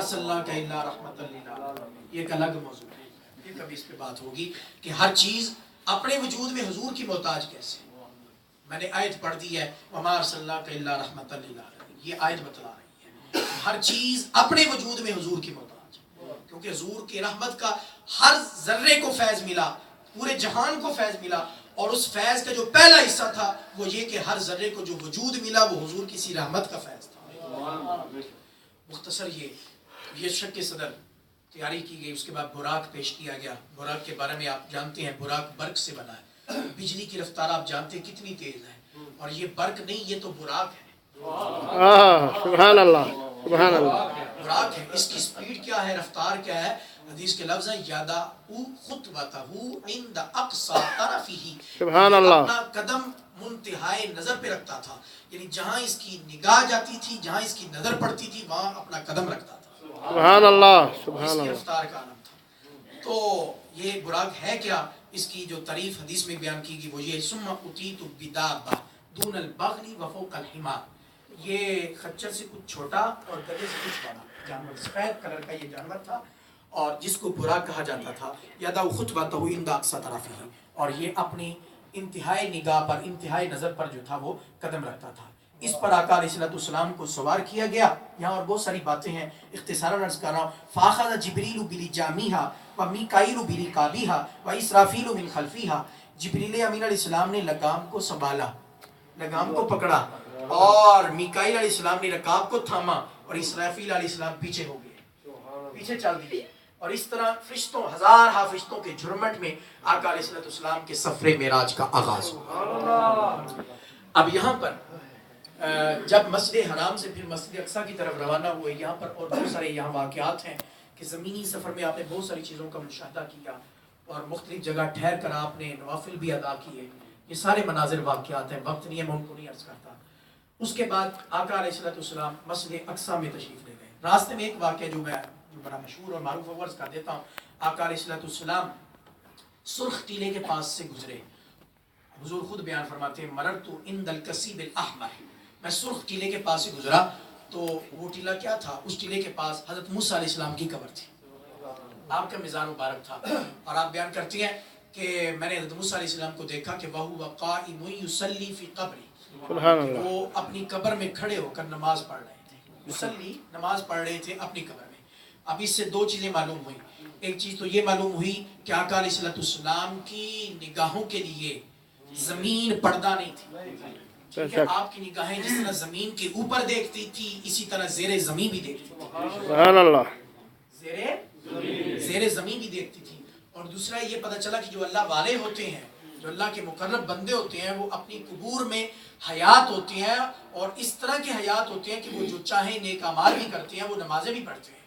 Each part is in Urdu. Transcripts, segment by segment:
ارسلناک الا رحمۃ للعالمین، یہ ایک الگ موضوع ہے، یہ کبھی اس پہ بات ہوگی کہ ہر چیز اپنے وجود میں حضور کی محتاج کیسے. میں نے آیت پڑھ دی ہے وما ارسلناک الا رحمۃ للعالمین، یہ آیت بتلا رہی ہے ہر چیز اپنے وجود میں حضور کی محتاج ہے، کیونکہ حضور کی رحمت کا ہر ذرے کو فیض ملا، پورے جہان کو فیض ملا، اور اس فیض کا جو پہلا حصہ تھا وہ یہ کہ ہر ذرے کو جو وجود ملا وہ حضور کی سی رحمت کا فیض تھا. مختصر یہ شک صدر تیاری کی گئی. اس کے بعد براق پیش کیا گیا. براق کے بارے میں آپ جانتے ہیں براق برق سے بنا ہے. بجلی کی رفتار آپ جانتے ہیں کتنی تیز ہے، اور یہ برق نہیں، یہ تو براق ہے. سبحان اللہ سبحان اللہ. براق ہے، اس کی سپیڈ کیا ہے، رفتار کیا ہے. حدیث کے لفظ ہیں یادا او خطوتہ عند اقصى طرفہ، سبحان اللہ. اپنا قدم منتہائے نظر پہ رکھتا تھا، یعنی جہاں اس کی نگاہ جاتی تھی، جہاں اس کی نظر پڑتی تھی وہاں اپنا قدم رکھتا تھا. سبحان اللہ سبحان اس کی اللہ. رفتار کا عالم تھا. تو یہ براق ہے کیا، اس کی جو تعریف حدیث میں بیان کی گئی وہ یہ ثم اتیت بدابہ دون البغل وفوق الحمار، یہ خچر سے کچھ چھوٹا اور گدھے سے کچھ بڑا جانور، سفید کلر کا یہ جانور تھا، اور جس کو براق کہا جاتا تھا. یدع خطبتہ عند اقصی طرفہ، اور یہ اپنی انتہائی نگاہ پر، انتہائی نظر پر جو تھا وہ قدم رکھتا تھا. اس پر آقا علیہ السلام کو سوار کیا گیا. یہاں اور بہت ساری باتیں ہیں، اختصاراً عرض کر رہا ہوں. فاخذ جبریل بلجامھا ومیکائیل برکابھا واسرافیل من خلفھا، جبریل امین علیہ السلام نے لگام کو سنبھالا، لگام کو پکڑا، اور میکائیل علیہ السلام نے رکاب کو تھاما، اور اسرافیل علیہ السلام پیچھے ہو گئے، پیچھے چل دیے. اور اس طرح فرشتوں، ہزارہ فرشتوں کے جھرمٹ میں آقا علیہ السلام کے سفر معراج کا آغاز ہوا. اب یہاں پر جب مسجد حرام سے پھر مسجد اقصیٰ کی طرف روانہ ہوئے، یہاں پر اور بہت سارے یہاں واقعات ہیں کہ زمینی سفر میں آپ نے بہت ساری چیزوں کا مشاہدہ کیا، اور مختلف جگہ ٹھہر کر آپ نے نوافل بھی ادا کیے. یہ سارے مناظر واقعات ہیں، وقت نہیں ہے، میں ان کو نہیں عرض کرتا. اس کے بعد آقا علیہ السلام مسجد اقصیٰ میں تشریف لے گئے. راستے میں ایک واقعہ جو بڑا مشہور اور معروف عرض کر دیتا ہوں. آقا علیہ السلام سرخ ٹیلے کے پاس سے گزرے. حضور خود بیان فرماتے ہیں مررت عند الکثیب الاحمر، میں سرخ ٹیلے کے پاس سے گزرا. تو وہ ٹیلا کیا تھا، اس ٹیلے کے پاس حضرت موسیٰ علیہ السلام کی قبر تھی، آپ کا مزار مبارک تھا. اور آپ بیان کرتی ہیں کہ میں نے حضرت موسیٰ علیہ السلام کو دیکھا کہ وَهُوَ قَائِمٌ يُصَلِّي فِي قَبْرِهِ، سبحان اللہ. وہ اپنی قبر میں کھڑے ہو کر نماز پڑھ رہے تھے. یصلی، نماز پڑھ رہے تھے اپنی قبر میں. اب اس سے دو چیزیں معلوم ہوئی. ایک چیز تو یہ معلوم ہوئی کہ آقا علیہ السلام کی نگاہوں کے لیے زمین پردہ نہیں تھی. آپ کی نگاہیں جس طرح زمین کے اوپر دیکھتی تھی اسی طرح زیر زمین بھی دیکھتی تھی. سبحان اللہ. زیر زمین بھی دیکھتی تھی. اور دوسرا یہ پتہ چلا کہ جو اللہ والے ہوتے ہیں، جو اللہ کے مقرب بندے ہوتے ہیں، وہ اپنی قبور میں حیات ہوتے ہیں، اور اس طرح کے حیات ہوتے ہیں کہ وہ جو چاہیں نیک اعمال بھی کرتے ہیں، وہ نمازیں بھی پڑھتے ہیں.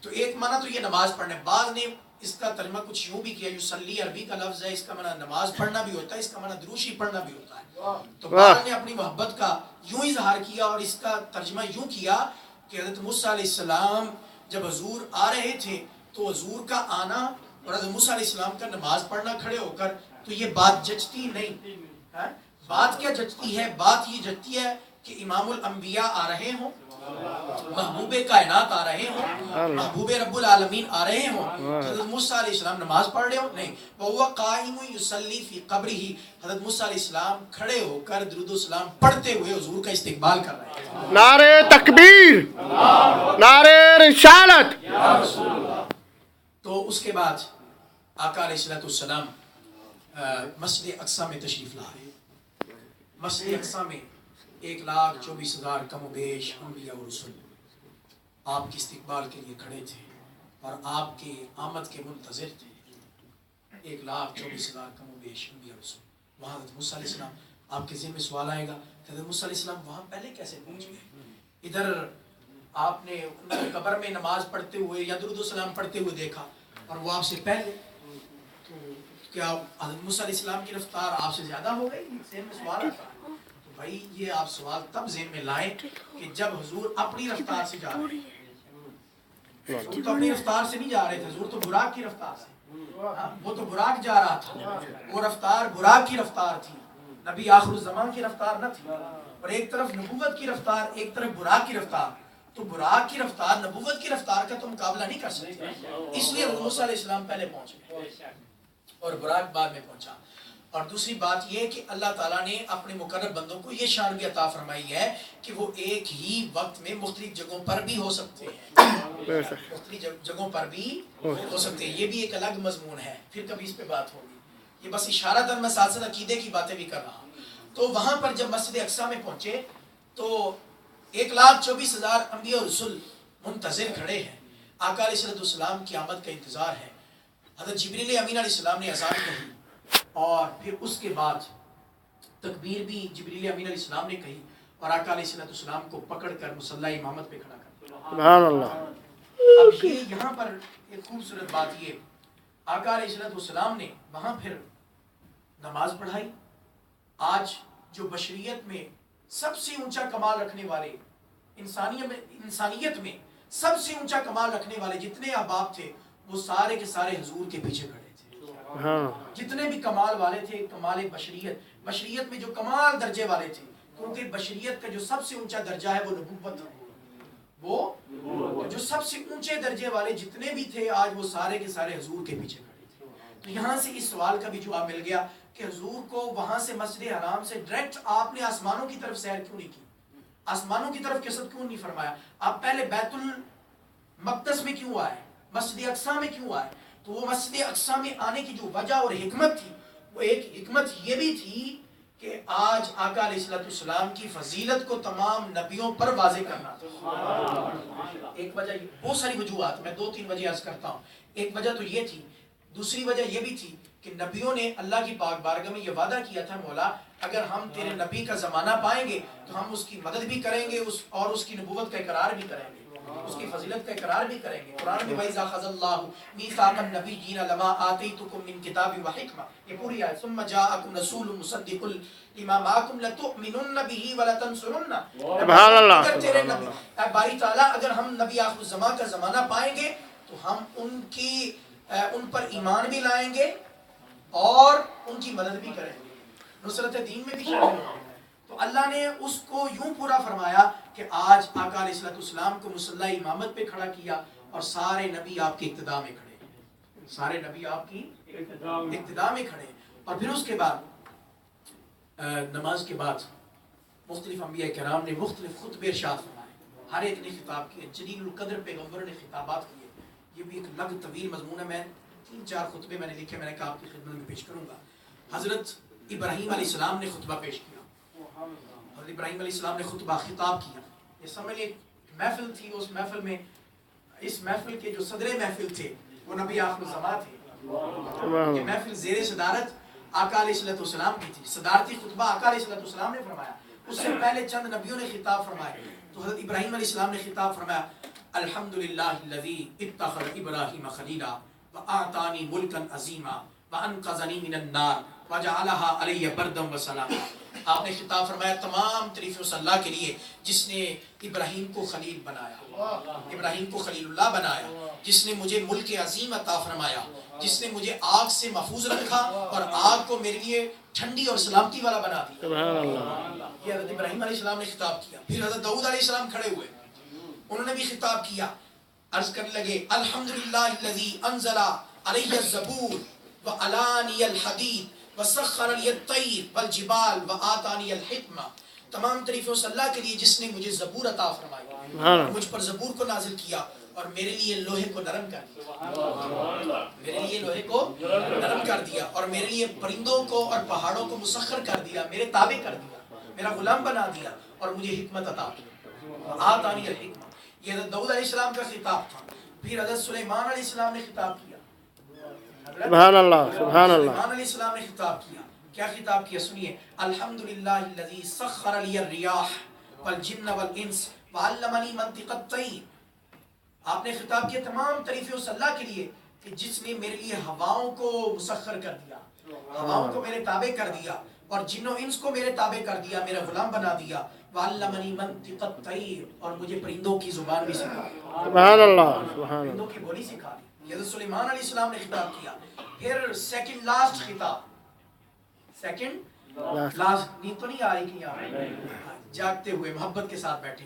تو ایک معنی تو یہ نماز پڑھنے، بعض نے اس کا ترجمہ کچھ یوں بھی کیا، یصلی عربی کا لفظ ہے، اس کا معنی نماز پڑھنا بھی ہوتا ہے، اس کا معنی دروشی پڑھنا بھی ہوتا ہے. تو بعض نے اپنی محبت کا یوں اظہار کیا اور اس کا ترجمہ یوں کیا کہ حضرت موسیٰ علیہ السلام جب حضور آ رہے تھے تو حضور کا آنا اور حضرت موسیٰ علیہ السلام کا نماز پڑھنا کھڑے ہو کر، تو یہ بات جچتی نہیں. بات کیا جچتی ہے؟ بات یہ جچتی ہے کہ امام الانبیاء آ رہے ہوں، محبوب کائنات آ رہے ہوں، محبوب رب العالمین آ رہے ہوں، حضرت موسیٰ علیہ السلام نماز پڑھ رہے ہوں. نہیں، وَهُوَ قَائِمٌ يُصَلِّي فِي قَبْرِهِ، حضرت موسیٰ علیہ السلام کھڑے ہو کر درود و سلام پڑھتے ہوئے حضور کا استقبال کر رہے ہیں. نعرے تکبیر، نعرے رسالت. تو اس کے بعد آقا علیہ السلام مسجد اقصیٰ میں تشریف لائے. مسجد اقصیٰ میں 1,24,000 کم و بیش انبیاء و رسول آپ کے استقبال کے لیے کھڑے تھے اور آپ کے آمد کے منتظر تھے. 1,24,000 کم و بیش انبیاء و رسول. وہاں حضرت موسیٰ علیہ السلام، آپ کے ذہن میں سوال آئے گا کہ حضرت موسیٰ علیہ السلام وہاں پہلے کیسے پہنچ گئے؟ ادھر آپ نے قبر میں نماز پڑھتے ہوئے یا درود و سلام پڑھتے ہوئے دیکھا، اور وہ آپ سے پہلے، تو کیا حضرت موسیٰ علیہ السلام کی رفتار آپ سے زیادہ ہو گئی؟ ذہن میں سوال آتا ہے. تو بھائی یہ آپ سوال تب ذہن میں لائیں کہ جب حضور اپنی رفتار سے جا رہے ہیں. حضور تو اپنی رفتار سے نہیں جا رہے تھے، حضور تو براق کی رفتار سے. وہ تو براق جا رہا تھا، وہ رفتار براق کی رفتار تھی، نبی آخر الزمان کی رفتار نہ تھی. اور ایک طرف نبوت کی رفتار، ایک طرف براق کی رفتار. تو براق کی رفتار نبوت کی رفتار کا تو مقابلہ نہیں کر سکتے، اس لیے حضرت موسیٰ علیہ السلام پہلے پہنچ گئے اور براق بعد میں پہنچا۔ اور دوسری بات یہ کہ اللہ تعالیٰ نے اپنے مقرب بندوں کو یہ شان بھی عطا فرمائی ہے کہ وہ ایک ہی وقت میں مختلف جگہوں پر بھی ہو سکتے ہیں، مختلف جگہوں پر بھی ہو سکتے ہیں۔ یہ بھی ایک الگ مضمون ہے، پھر کبھی اس پہ بات ہوگی، یہ بس اشارتاً میں ساتھ ساتھ عقیدے کی باتیں بھی کر رہا ہوں۔ تو وہاں پر جب مسجد اقصیٰ میں پہنچے تو 1,24,000 انبیاء اور رسول منتظر کھڑے ہیں، آقا علیہ السلام کی آمد کا انتظار ہے۔ حضرت جبریل امین علیہ السلام نے اذان کہی اور پھر اس کے بعد تکبیر بھی جبریل امین علیہ السلام نے کہی اور آقا علیہ السلام کو پکڑ کر مصلی امامت پہ کھڑا کر دیا۔ سبحان اللہ۔ اب یہ یہاں پر ایک خوبصورت بات یہ، آقا علیہ السلام نے وہاں پھر نماز پڑھائی۔ آج جو بشریت میں سب سے اونچا کمال رکھنے والے، انسانیت میں سب سے اونچا کمال رکھنے والے جتنے احباب تھے وہ سارے کے سارے حضور کے پیچھے کھڑے تھے۔ جتنے بھی کمال والے تھے، کمال بشریت میں جو کمال درجے والے تھے، کیونکہ بشریت کا جو سب سے اونچا درجہ ہے وہ نبوت ہے، وہ جو سب سے اونچے درجے والے جتنے بھی تھے آج وہ سارے کے سارے حضور کے پیچھے کھڑے تھے۔ تو یہاں سے اس سوال کا بھی جواب مل گیا کہ حضور کو وہاں سے مسجد حرام سے ڈائریکٹ آپ نے آسمانوں کی طرف سیر کیوں نہیں کی، آسمانوں کی طرف قصد کیوں نہیں فرمایا، آپ پہلے بیت المقدس میں کیوں آئے، مسجد اقصیٰ میں کیوں آئے؟ تو وہ مسجد اقصیٰ میں آنے کی جو وجہ اور حکمت تھی، وہ ایک حکمت یہ بھی تھی کہ آج آقا علیہ السلام کی فضیلت کو تمام نبیوں پر واضح کرنا تھا۔ ایک وجہ، بہت ساری وجوہات، میں 2-3 وجہ عرض کرتا ہوں۔ ایک وجہ تو یہ تھی، دوسری وجہ یہ بھی تھی کہ نبیوں نے اللہ کی پاک بارگاہ میں یہ وعدہ کیا تھا، مولا اگر ہم تیرے نبی کا زمانہ پائیں گے تو ہم اس کی مدد بھی کریں گے اور اس کی نبوت کا اقرار بھی کریں گے، اس کی فضیلت کا اقرار بھی کریں گے۔ قرآن میں وَإِذَا أَخَذَ اللَّهُ مِيثَاقَ النَّبِيِّينَ لَمَا آتَيْتُكُم مِّن كِتَابٍ وَحِكْمَةٍ، یہ پوری آیت، ثُمَّ جَاءَكُمْ رَسُولٌ مُصَدِّقٌ لِمَا مَعَكُمْ لَتُؤْمِنُنَّ بِهِ وَلَتَنصُرُنَّهُ۔ سبحان اللہ۔ تیرے نبی اے باری تعالیٰ، اگر ہم نبی آخر الزمان کا زمانہ پائیں گے تو ہم ان پر ایمان بھی لائیں گے اور ان کی مدد بھی کریں گے، نصرت دین میں بھی شامل ہوں گے۔ تو اللہ نے اس کو یوں پورا فرمایا کہ آج آقا علیہ السلام کو مصلی امامت پہ کھڑا کیا اور سارے نبی آپ کی ابتدا میں کھڑے ہیں، سارے نبی آپ کی ابتدا میں کھڑے ہیں۔ اور پھر اس کے بعد نماز کے بعد مختلف انبیاء کرام نے مختلف خطبے ارشاد فرمائے، ہر ایک نے خطاب کیے، جلیل القدر پیغمبر نے خطابات کیے۔ یہ بھی ایک الگ طویل مضمون ہے، میں 3-4 خطبے میں نے لکھے، میں نے کہا آپ کی خدمت میں پیش کروں گا۔ حضرت ابراہیم علیہ السلام نے خطبہ پیش کیا، حضرت ابراہیم علیہ السلام نے خطبہ خطاب کیا۔ یہ سمجھ لیے محفل تھی، اس محفل میں، اس محفل کے جو صدر محفل تھے وہ نبی آخر الزمان تھے۔ یہ محفل زیر صدارت آقا علیہ السلام کی تھی، صدارتی خطبہ آقا علیہ السلام نے فرمایا، اس سے پہلے چند نبیوں نے خطاب فرمائے۔ تو حضرت ابراہیم علیہ السلام نے خطاب فرمایا، الحمدللہ الذی اتخذ ابراہیم خلیلا وآتانی ملکا عظیما وانقذنی من النار وجعلها علی بردا وسلاما۔ آپ نے خطاب فرمایا تمام تعریف اس اللہ کے لیے جس نے ابراہیم کو خلیل بنایا، ابراہیم کو خلیل اللہ بنایا، جس نے مجھے ملک عظیم عطا فرمایا، جس نے مجھے آگ سے محفوظ رکھا اور آگ کو میرے لیے ٹھنڈی اور سلامتی والا بنا دیا۔ سبحان اللہ۔ یہ حضرت ابراہیم علیہ السلام نے خطاب کیا۔ پھر حضرت داؤد علیہ السلام کھڑے ہوئے، انہوں نے بھی خطاب کیا، عرض کرنے لگے الحمدللہ الذی انزل علی الزبور وعلانی الحدید وسخر لی الطیر والجبال وآتانی الحکمہ۔ تمام تعریف اس اللہ کے لیے جس نے مجھے زبور عطا فرمائی، مجھ پر زبور کو نازل کیا اور میرے لیے لوہے کو نرم کر دیا، میرے لیے لوہے کو نرم کر دیا اور میرے لیے پرندوں کو اور پہاڑوں کو مسخر کر دیا، میرے تابع کر دیا، میرا غلام بنا دیا اور مجھے حکمت عطا کی، آتانی الحکمہ۔ یہ حضرت داؤد علیہ السلام کا خطاب تھا۔ پھر حضرت سلیمان علیہ السلام نے خطاب کیا، سبحان اللہ، سبحان اللہ۔ سلیمان علیہ السلام نے خطاب کیا، کیا خطاب کیا سنیے، الحمدللہ الذی سخر لی الریاح والجن والانس وعلمنی منطق الطیر۔ آپ نے خطاب کیا تمام تعریفیں اس اللہ کے لیے کہ جس نے میرے لیے ہواؤں کو مسخر کر دیا، ہواؤں کو میرے تابع کر دیا اور جن و انس کو میرے تابع کر دیا، میرا غلام بنا دیا، وعلمنی منطق الطیر، اور مجھے پرندوں کی زبان بھی سکھائی، سبحان اللہ، سبحان پرندوں کی بولی سکھا دی۔ حضرت سلیمان علیہ السلام نے خطاب کیا۔ پھر سیکنڈ لاسٹ خطاب، سیکنڈ لاسٹ، نیند تو نہیں آ رہی کہ یہاں جاگتے ہوئے محبت کے ساتھ بیٹھے،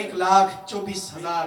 1,24,000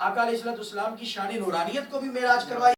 آقا علیہ السلام کی شان نورانیت کو بھی معراج کروائی